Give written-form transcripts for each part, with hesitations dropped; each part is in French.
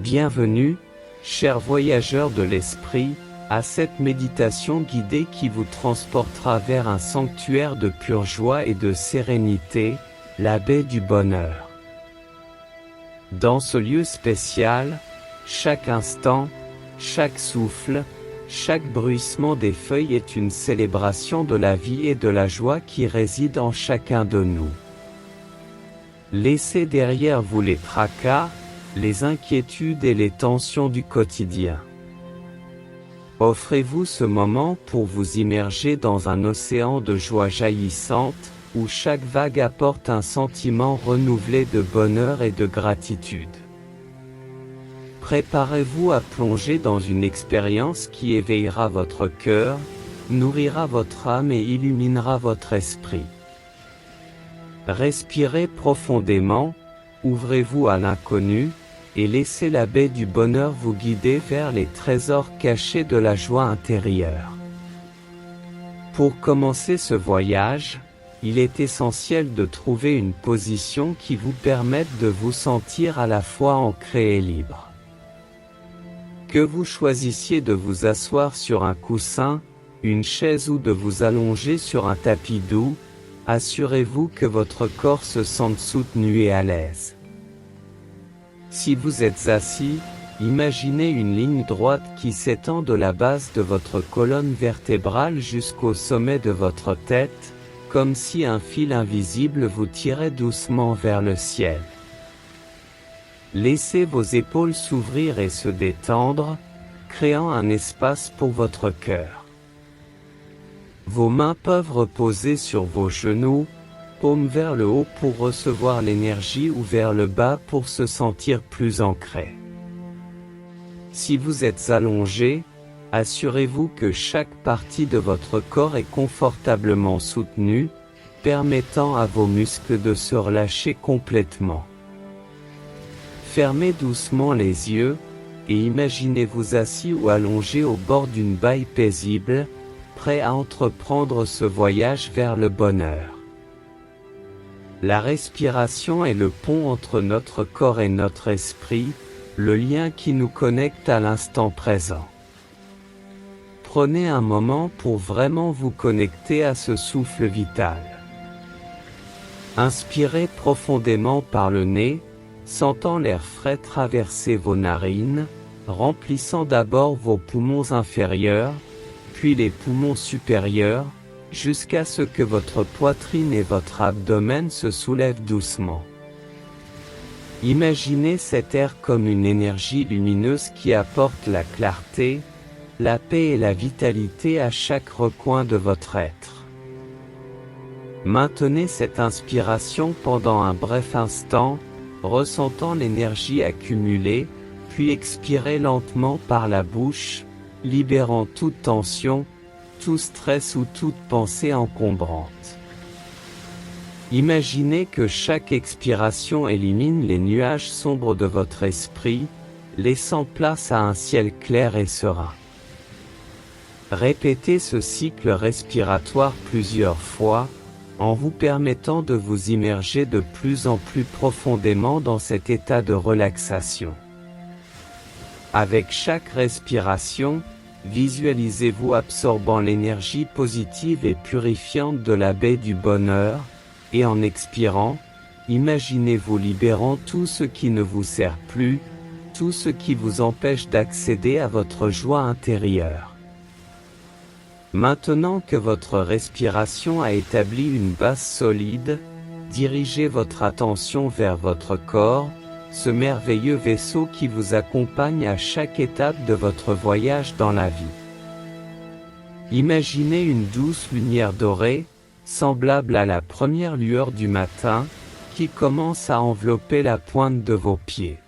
Bienvenue, chers voyageurs de l'esprit, à cette méditation guidée qui vous transportera vers un sanctuaire de pure joie et de sérénité, la baie du bonheur. Dans ce lieu spécial, chaque instant, chaque souffle, chaque bruissement des feuilles est une célébration de la vie et de la joie qui réside en chacun de nous. Laissez derrière vous les tracas, les inquiétudes et les tensions du quotidien. Offrez-vous ce moment pour vous immerger dans un océan de joie jaillissante, où chaque vague apporte un sentiment renouvelé de bonheur et de gratitude. Préparez-vous à plonger dans une expérience qui éveillera votre cœur, nourrira votre âme et illuminera votre esprit. Respirez profondément, ouvrez-vous à l'inconnu, et laissez la baie du bonheur vous guider vers les trésors cachés de la joie intérieure. Pour commencer ce voyage, il est essentiel de trouver une position qui vous permette de vous sentir à la fois ancré et libre. Que vous choisissiez de vous asseoir sur un coussin, une chaise ou de vous allonger sur un tapis doux, assurez-vous que votre corps se sente soutenu et à l'aise. Si vous êtes assis, imaginez une ligne droite qui s'étend de la base de votre colonne vertébrale jusqu'au sommet de votre tête, comme si un fil invisible vous tirait doucement vers le ciel. Laissez vos épaules s'ouvrir et se détendre, créant un espace pour votre cœur. Vos mains peuvent reposer sur vos genoux, paume vers le haut pour recevoir l'énergie ou vers le bas pour se sentir plus ancré. Si vous êtes allongé, assurez-vous que chaque partie de votre corps est confortablement soutenue, permettant à vos muscles de se relâcher complètement. Fermez doucement les yeux, et imaginez-vous assis ou allongé au bord d'une baie paisible, prêt à entreprendre ce voyage vers le bonheur. La respiration est le pont entre notre corps et notre esprit, le lien qui nous connecte à l'instant présent. Prenez un moment pour vraiment vous connecter à ce souffle vital. Inspirez profondément par le nez, sentant l'air frais traverser vos narines, remplissant d'abord vos poumons inférieurs, puis les poumons supérieurs, jusqu'à ce que votre poitrine et votre abdomen se soulèvent doucement. Imaginez cet air comme une énergie lumineuse qui apporte la clarté, la paix et la vitalité à chaque recoin de votre être. Maintenez cette inspiration pendant un bref instant, ressentant l'énergie accumulée, puis expirez lentement par la bouche, libérant toute tension, tout stress ou toute pensée encombrante. Imaginez que chaque expiration élimine les nuages sombres de votre esprit, laissant place à un ciel clair et serein. Répétez ce cycle respiratoire plusieurs fois, en vous permettant de vous immerger de plus en plus profondément dans cet état de relaxation. Avec chaque respiration, visualisez-vous absorbant l'énergie positive et purifiante de la baie du bonheur, et en expirant, imaginez-vous libérant tout ce qui ne vous sert plus, tout ce qui vous empêche d'accéder à votre joie intérieure. Maintenant que votre respiration a établi une base solide, dirigez votre attention vers votre corps, ce merveilleux vaisseau qui vous accompagne à chaque étape de votre voyage dans la vie. Imaginez une douce lumière dorée, semblable à la première lueur du matin, qui commence à envelopper la pointe de vos pieds.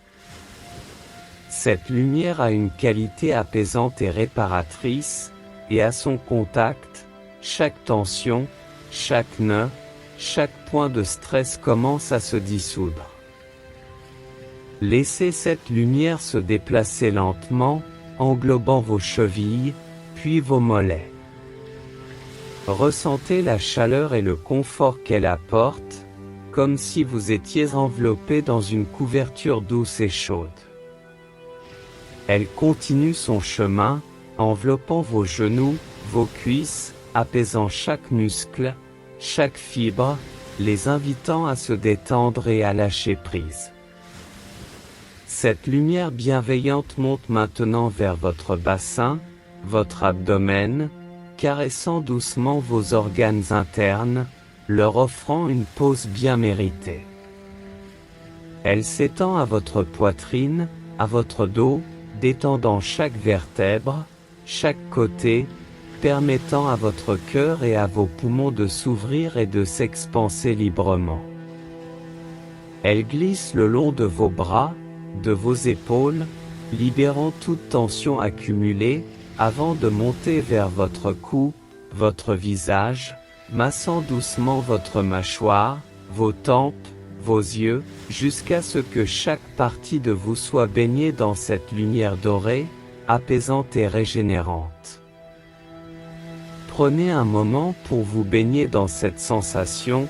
Cette lumière a une qualité apaisante et réparatrice, et à son contact, chaque tension, chaque nœud, chaque point de stress commence à se dissoudre. Laissez cette lumière se déplacer lentement, englobant vos chevilles, puis vos mollets. Ressentez la chaleur et le confort qu'elle apporte, comme si vous étiez enveloppé dans une couverture douce et chaude. Elle continue son chemin, enveloppant vos genoux, vos cuisses, apaisant chaque muscle, chaque fibre, les invitant à se détendre et à lâcher prise. Cette lumière bienveillante monte maintenant vers votre bassin, votre abdomen, caressant doucement vos organes internes, leur offrant une pause bien méritée. Elle s'étend à votre poitrine, à votre dos, détendant chaque vertèbre, chaque côté, permettant à votre cœur et à vos poumons de s'ouvrir et de s'expanser librement. Elle glisse le long de vos bras, de vos épaules, libérant toute tension accumulée, avant de monter vers votre cou, votre visage, massant doucement votre mâchoire, vos tempes, vos yeux, jusqu'à ce que chaque partie de vous soit baignée dans cette lumière dorée, apaisante et régénérante. Prenez un moment pour vous baigner dans cette sensation,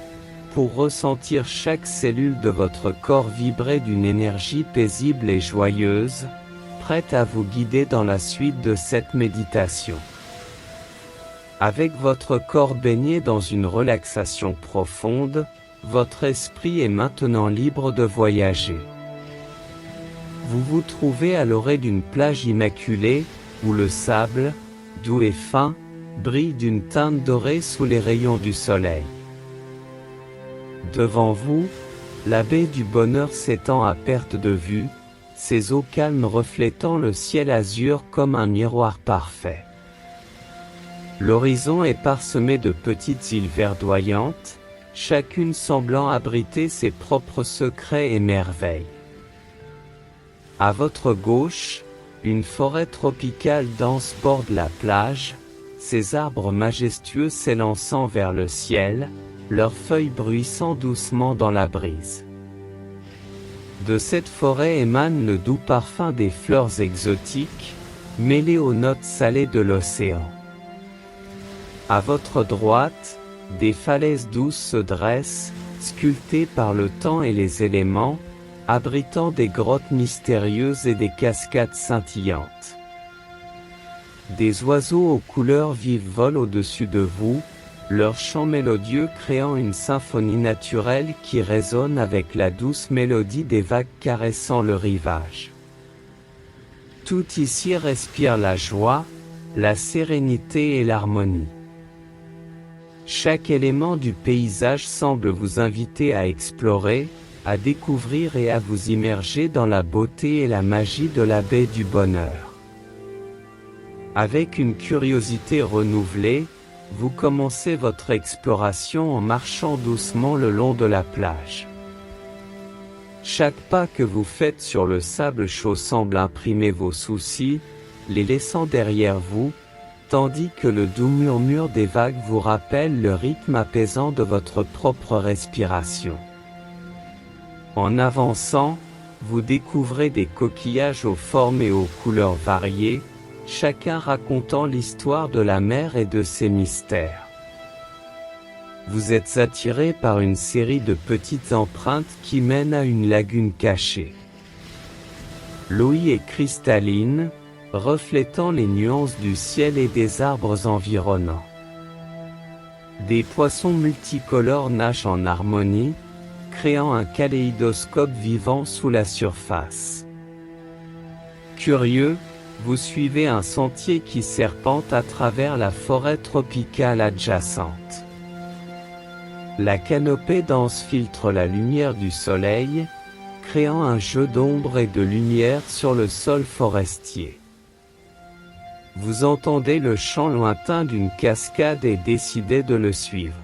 pour ressentir chaque cellule de votre corps vibrer d'une énergie paisible et joyeuse, prête à vous guider dans la suite de cette méditation. Avec votre corps baigné dans une relaxation profonde, votre esprit est maintenant libre de voyager. Vous vous trouvez à l'orée d'une plage immaculée, où le sable, doux et fin, brille d'une teinte dorée sous les rayons du soleil. Devant vous, la baie du Bonheur s'étend à perte de vue, ses eaux calmes reflétant le ciel azur comme un miroir parfait. L'horizon est parsemé de petites îles verdoyantes, chacune semblant abriter ses propres secrets et merveilles. À votre gauche, une forêt tropicale dense borde la plage, ses arbres majestueux s'élançant vers le ciel, leurs feuilles bruissant doucement dans la brise. De cette forêt émane le doux parfum des fleurs exotiques, mêlé aux notes salées de l'océan. À votre droite, des falaises douces se dressent, sculptées par le temps et les éléments, abritant des grottes mystérieuses et des cascades scintillantes. Des oiseaux aux couleurs vives volent au-dessus de vous, leur chant mélodieux créant une symphonie naturelle qui résonne avec la douce mélodie des vagues caressant le rivage. Tout ici respire la joie, la sérénité et l'harmonie. Chaque élément du paysage semble vous inviter à explorer, à découvrir et à vous immerger dans la beauté et la magie de la baie du Bonheur. Avec une curiosité renouvelée, vous commencez votre exploration en marchant doucement le long de la plage. Chaque pas que vous faites sur le sable chaud semble imprimer vos soucis, les laissant derrière vous, tandis que le doux murmure des vagues vous rappelle le rythme apaisant de votre propre respiration. En avançant, vous découvrez des coquillages aux formes et aux couleurs variées, chacun racontant l'histoire de la mer et de ses mystères. Vous êtes attiré par une série de petites empreintes qui mènent à une lagune cachée. L'eau y est cristalline, reflétant les nuances du ciel et des arbres environnants. Des poissons multicolores nagent en harmonie, créant un kaléidoscope vivant sous la surface. Curieux, vous suivez un sentier qui serpente à travers la forêt tropicale adjacente. La canopée dense filtre la lumière du soleil, créant un jeu d'ombre et de lumière sur le sol forestier. Vous entendez le chant lointain d'une cascade et décidez de le suivre.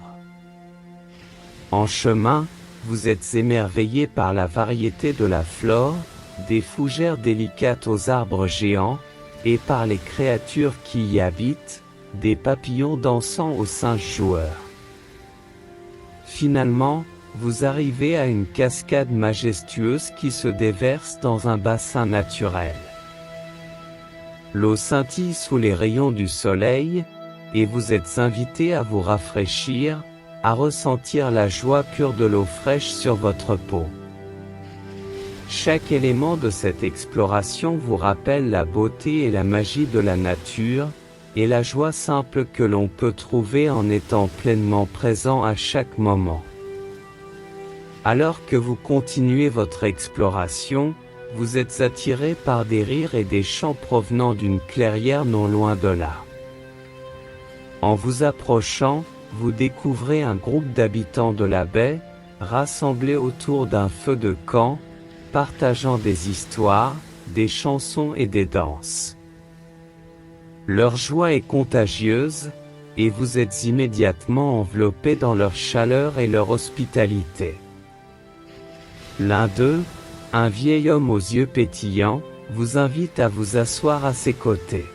En chemin, vous êtes émerveillé par la variété de la flore, des fougères délicates aux arbres géants, et par les créatures qui y habitent, des papillons dansant aux singes joueurs. Finalement, vous arrivez à une cascade majestueuse qui se déverse dans un bassin naturel. L'eau scintille sous les rayons du soleil, et vous êtes invité à vous rafraîchir, à ressentir la joie pure de l'eau fraîche sur votre peau. Chaque élément de cette exploration vous rappelle la beauté et la magie de la nature, et la joie simple que l'on peut trouver en étant pleinement présent à chaque moment. Alors que vous continuez votre exploration, vous êtes attiré par des rires et des chants provenant d'une clairière non loin de là. En vous approchant, vous découvrez un groupe d'habitants de la baie, rassemblés autour d'un feu de camp, partageant des histoires, des chansons et des danses. Leur joie est contagieuse, et vous êtes immédiatement enveloppé dans leur chaleur et leur hospitalité. L'un d'eux, un vieil homme aux yeux pétillants, vous invite à vous asseoir à ses côtés.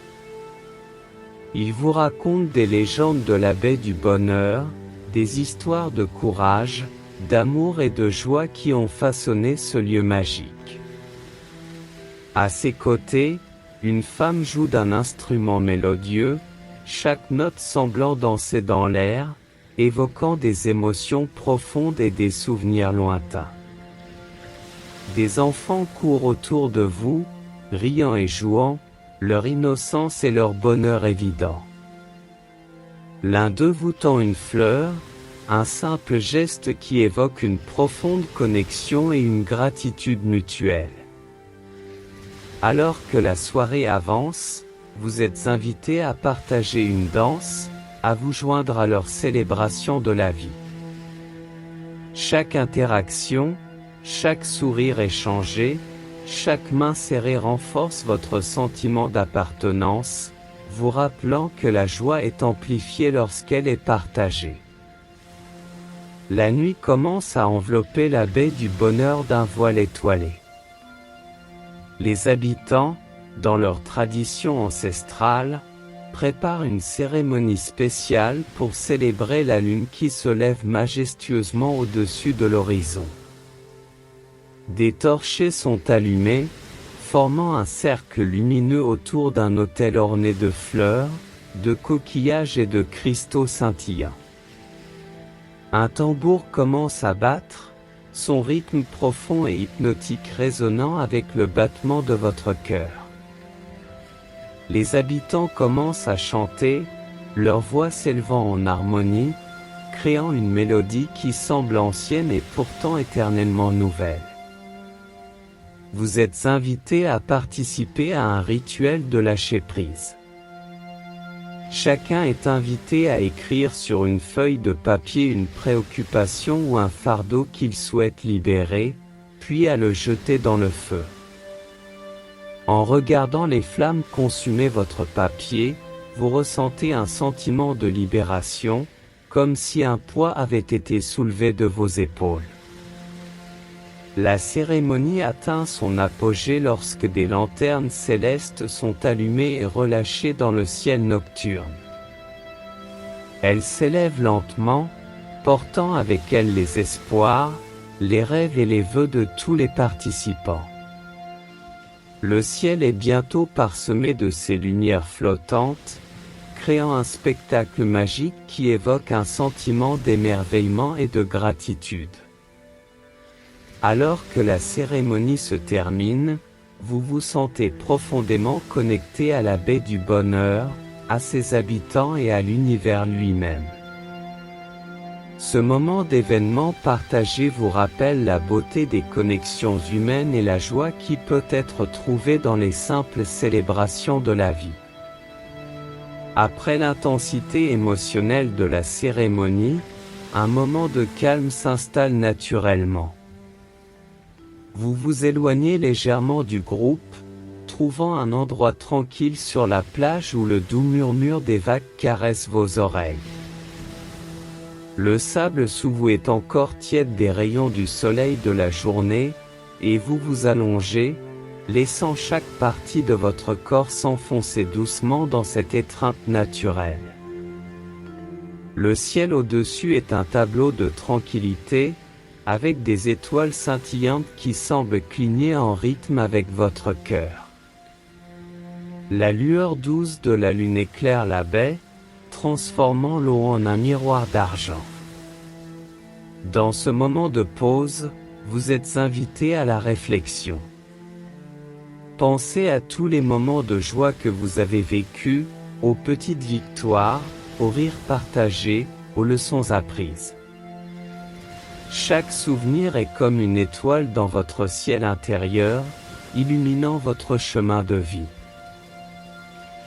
Il vous raconte des légendes de la baie du bonheur, des histoires de courage, d'amour et de joie qui ont façonné ce lieu magique. À ses côtés, une femme joue d'un instrument mélodieux, chaque note semblant danser dans l'air, évoquant des émotions profondes et des souvenirs lointains. Des enfants courent autour de vous, riant et jouant, leur innocence et leur bonheur évident. L'un d'eux vous tend une fleur, un simple geste qui évoque une profonde connexion et une gratitude mutuelle. Alors que la soirée avance, vous êtes invité à partager une danse, à vous joindre à leur célébration de la vie. Chaque interaction, chaque sourire échangé, chaque main serrée renforce votre sentiment d'appartenance, vous rappelant que la joie est amplifiée lorsqu'elle est partagée. La nuit commence à envelopper la baie du bonheur d'un voile étoilé. Les habitants, dans leur tradition ancestrale, préparent une cérémonie spéciale pour célébrer la lune qui se lève majestueusement au-dessus de l'horizon. Des torchers sont allumés, formant un cercle lumineux autour d'un autel orné de fleurs, de coquillages et de cristaux scintillants. Un tambour commence à battre, son rythme profond et hypnotique résonnant avec le battement de votre cœur. Les habitants commencent à chanter, leur voix s'élevant en harmonie, créant une mélodie qui semble ancienne et pourtant éternellement nouvelle. Vous êtes invité à participer à un rituel de lâcher prise. Chacun est invité à écrire sur une feuille de papier une préoccupation ou un fardeau qu'il souhaite libérer, puis à le jeter dans le feu. En regardant les flammes consumer votre papier, vous ressentez un sentiment de libération, comme si un poids avait été soulevé de vos épaules. La cérémonie atteint son apogée lorsque des lanternes célestes sont allumées et relâchées dans le ciel nocturne. Elles s'élèvent lentement, portant avec elles les espoirs, les rêves et les vœux de tous les participants. Le ciel est bientôt parsemé de ces lumières flottantes, créant un spectacle magique qui évoque un sentiment d'émerveillement et de gratitude. Alors que la cérémonie se termine, vous vous sentez profondément connecté à la baie du bonheur, à ses habitants et à l'univers lui-même. Ce moment d'événement partagé vous rappelle la beauté des connexions humaines et la joie qui peut être trouvée dans les simples célébrations de la vie. Après l'intensité émotionnelle de la cérémonie, un moment de calme s'installe naturellement. Vous vous éloignez légèrement du groupe, trouvant un endroit tranquille sur la plage où le doux murmure des vagues caresse vos oreilles. Le sable sous vous est encore tiède des rayons du soleil de la journée, et vous vous allongez, laissant chaque partie de votre corps s'enfoncer doucement dans cette étreinte naturelle. Le ciel au-dessus est un tableau de tranquillité, avec des étoiles scintillantes qui semblent cligner en rythme avec votre cœur. La lueur douce de la lune éclaire la baie, transformant l'eau en un miroir d'argent. Dans ce moment de pause, vous êtes invité à la réflexion. Pensez à tous les moments de joie que vous avez vécus, aux petites victoires, aux rires partagés, aux leçons apprises. Chaque souvenir est comme une étoile dans votre ciel intérieur, illuminant votre chemin de vie.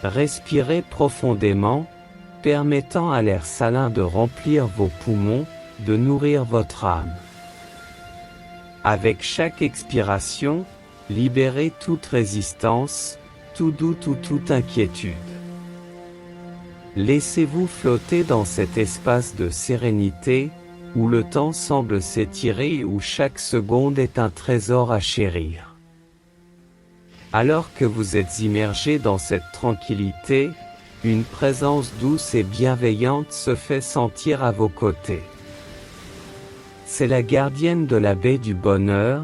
Respirez profondément, permettant à l'air salin de remplir vos poumons, de nourrir votre âme. Avec chaque expiration, libérez toute résistance, tout doute ou toute inquiétude. Laissez-vous flotter dans cet espace de sérénité, où le temps semble s'étirer et où chaque seconde est un trésor à chérir. Alors que vous êtes immergé dans cette tranquillité, une présence douce et bienveillante se fait sentir à vos côtés. C'est la gardienne de la baie du bonheur,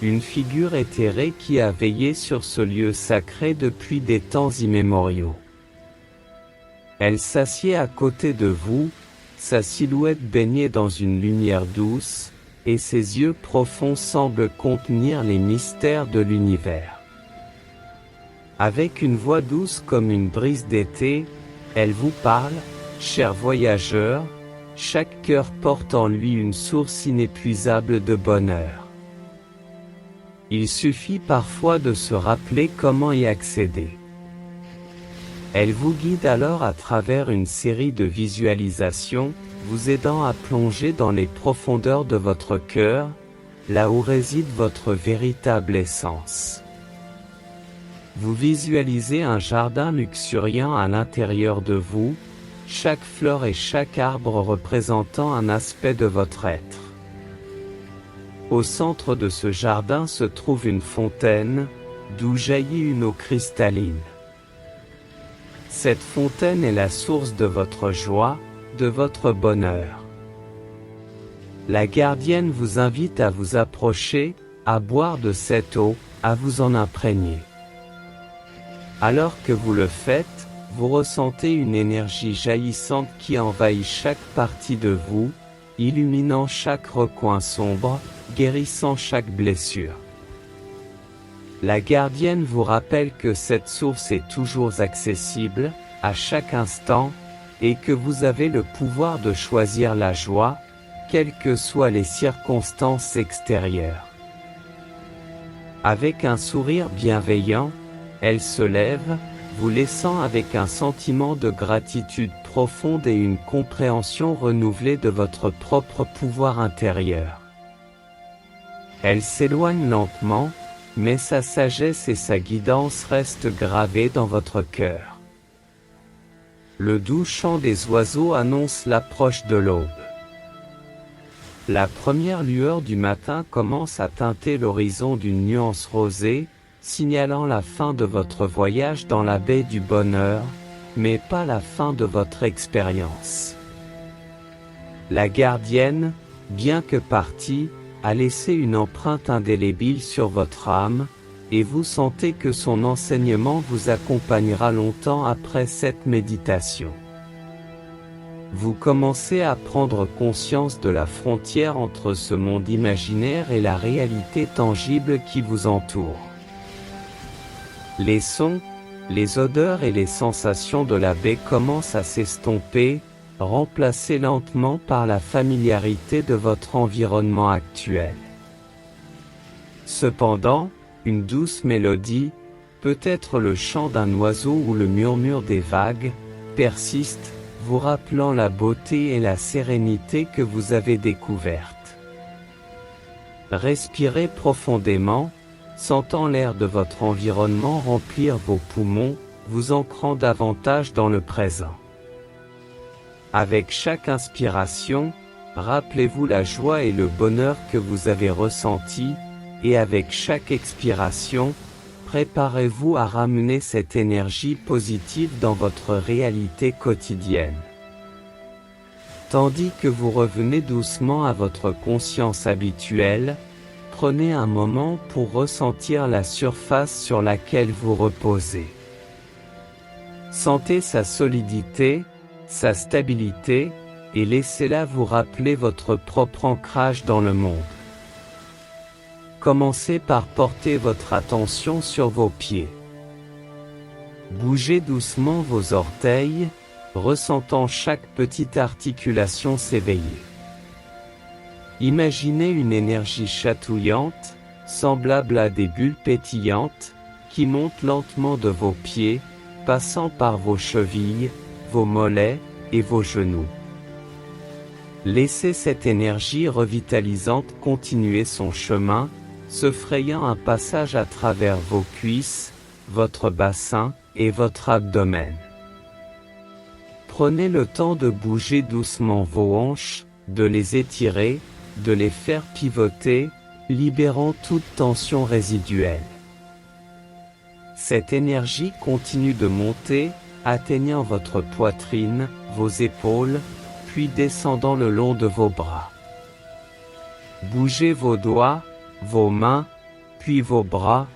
une figure éthérée qui a veillé sur ce lieu sacré depuis des temps immémoriaux. Elle s'assied à côté de vous, sa silhouette baignée dans une lumière douce, et ses yeux profonds semblent contenir les mystères de l'univers. Avec une voix douce comme une brise d'été, elle vous parle, chers voyageurs, chaque cœur porte en lui une source inépuisable de bonheur. Il suffit parfois de se rappeler comment y accéder. Elle vous guide alors à travers une série de visualisations, vous aidant à plonger dans les profondeurs de votre cœur, là où réside votre véritable essence. Vous visualisez un jardin luxuriant à l'intérieur de vous, chaque fleur et chaque arbre représentant un aspect de votre être. Au centre de ce jardin se trouve une fontaine, d'où jaillit une eau cristalline. Cette fontaine est la source de votre joie, de votre bonheur. La gardienne vous invite à vous approcher, à boire de cette eau, à vous en imprégner. Alors que vous le faites, vous ressentez une énergie jaillissante qui envahit chaque partie de vous, illuminant chaque recoin sombre, guérissant chaque blessure. La gardienne vous rappelle que cette source est toujours accessible, à chaque instant, et que vous avez le pouvoir de choisir la joie, quelles que soient les circonstances extérieures. Avec un sourire bienveillant, elle se lève, vous laissant avec un sentiment de gratitude profonde et une compréhension renouvelée de votre propre pouvoir intérieur. Elle s'éloigne lentement, mais sa sagesse et sa guidance restent gravées dans votre cœur. Le doux chant des oiseaux annonce l'approche de l'aube. La première lueur du matin commence à teinter l'horizon d'une nuance rosée, signalant la fin de votre voyage dans la baie du bonheur, mais pas la fin de votre expérience. La gardienne, bien que partie, a laissé une empreinte indélébile sur votre âme, et vous sentez que son enseignement vous accompagnera longtemps après cette méditation. Vous commencez à prendre conscience de la frontière entre ce monde imaginaire et la réalité tangible qui vous entoure. Les sons, les odeurs et les sensations de la baie commencent à s'estomper, remplacés lentement par la familiarité de votre environnement actuel. Cependant, une douce mélodie, peut-être le chant d'un oiseau ou le murmure des vagues, persiste, vous rappelant la beauté et la sérénité que vous avez découvertes. Respirez profondément, sentant l'air de votre environnement remplir vos poumons, vous ancrant davantage dans le présent. Avec chaque inspiration, rappelez-vous la joie et le bonheur que vous avez ressentis, et avec chaque expiration, préparez-vous à ramener cette énergie positive dans votre réalité quotidienne. Tandis que vous revenez doucement à votre conscience habituelle, prenez un moment pour ressentir la surface sur laquelle vous reposez. Sentez sa solidité, sa stabilité, et laissez-la vous rappeler votre propre ancrage dans le monde. Commencez par porter votre attention sur vos pieds. Bougez doucement vos orteils, ressentant chaque petite articulation s'éveiller. Imaginez une énergie chatouillante, semblable à des bulles pétillantes, qui montent lentement de vos pieds, passant par vos chevilles, vos mollets et vos genoux. Laissez cette énergie revitalisante continuer son chemin, se frayant un passage à travers vos cuisses, votre bassin et votre abdomen. Prenez le temps de bouger doucement vos hanches, de les étirer, de les faire pivoter, libérant toute tension résiduelle. Cette énergie continue de monter, atteignant votre poitrine, vos épaules, puis descendant le long de vos bras. Bougez vos doigts, vos mains, puis vos bras,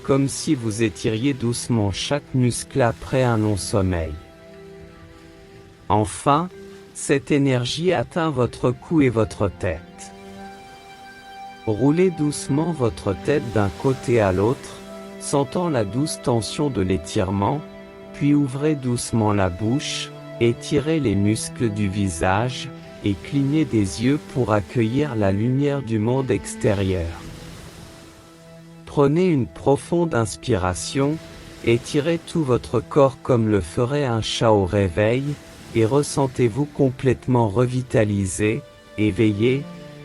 comme si vous étiriez doucement chaque muscle après un long sommeil. Enfin, cette énergie atteint votre cou et votre tête. Roulez doucement votre tête d'un côté à l'autre, sentant la douce tension de l'étirement, puis ouvrez doucement la bouche, étirez les muscles du visage, et clignez des yeux pour accueillir la lumière du monde extérieur. Prenez une profonde inspiration, étirez tout votre corps comme le ferait un chat au réveil, et ressentez-vous complètement revitalisé, éveillé,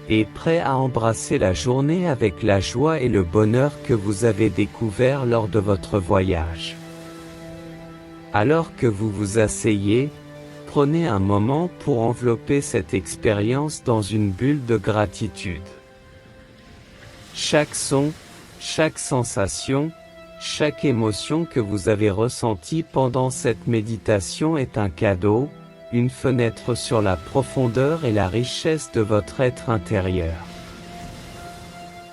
et prêt à embrasser la journée avec la joie et le bonheur que vous avez découvert lors de votre voyage. Alors que vous vous asseyez, prenez un moment pour envelopper cette expérience dans une bulle de gratitude. Chaque son, chaque sensation, chaque émotion que vous avez ressentie pendant cette méditation est un cadeau, une fenêtre sur la profondeur et la richesse de votre être intérieur.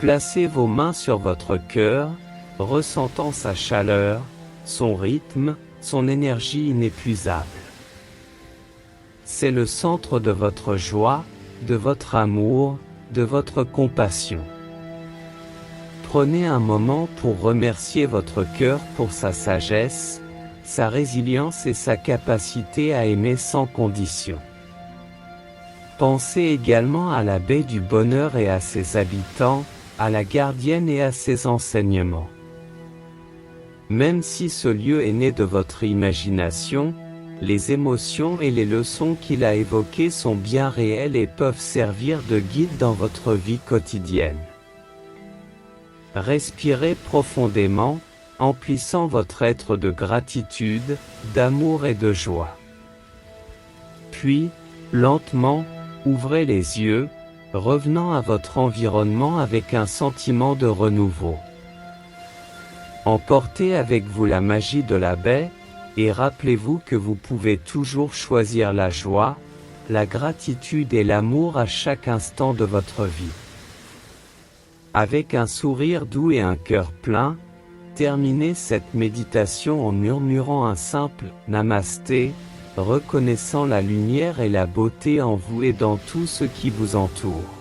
Placez vos mains sur votre cœur, ressentant sa chaleur, son rythme, son énergie inépuisable. C'est le centre de votre joie, de votre amour, de votre compassion. Prenez un moment pour remercier votre cœur pour sa sagesse, sa résilience et sa capacité à aimer sans condition. Pensez également à la baie du bonheur et à ses habitants, à la gardienne et à ses enseignements. Même si ce lieu est né de votre imagination, les émotions et les leçons qu'il a évoquées sont bien réelles et peuvent servir de guide dans votre vie quotidienne. Respirez profondément, emplissant votre être de gratitude, d'amour et de joie. Puis, lentement, ouvrez les yeux, revenant à votre environnement avec un sentiment de renouveau. Emportez avec vous la magie de la baie, et rappelez-vous que vous pouvez toujours choisir la joie, la gratitude et l'amour à chaque instant de votre vie. Avec un sourire doux et un cœur plein, terminez cette méditation en murmurant un simple « Namasté », reconnaissant la lumière et la beauté en vous et dans tout ce qui vous entoure.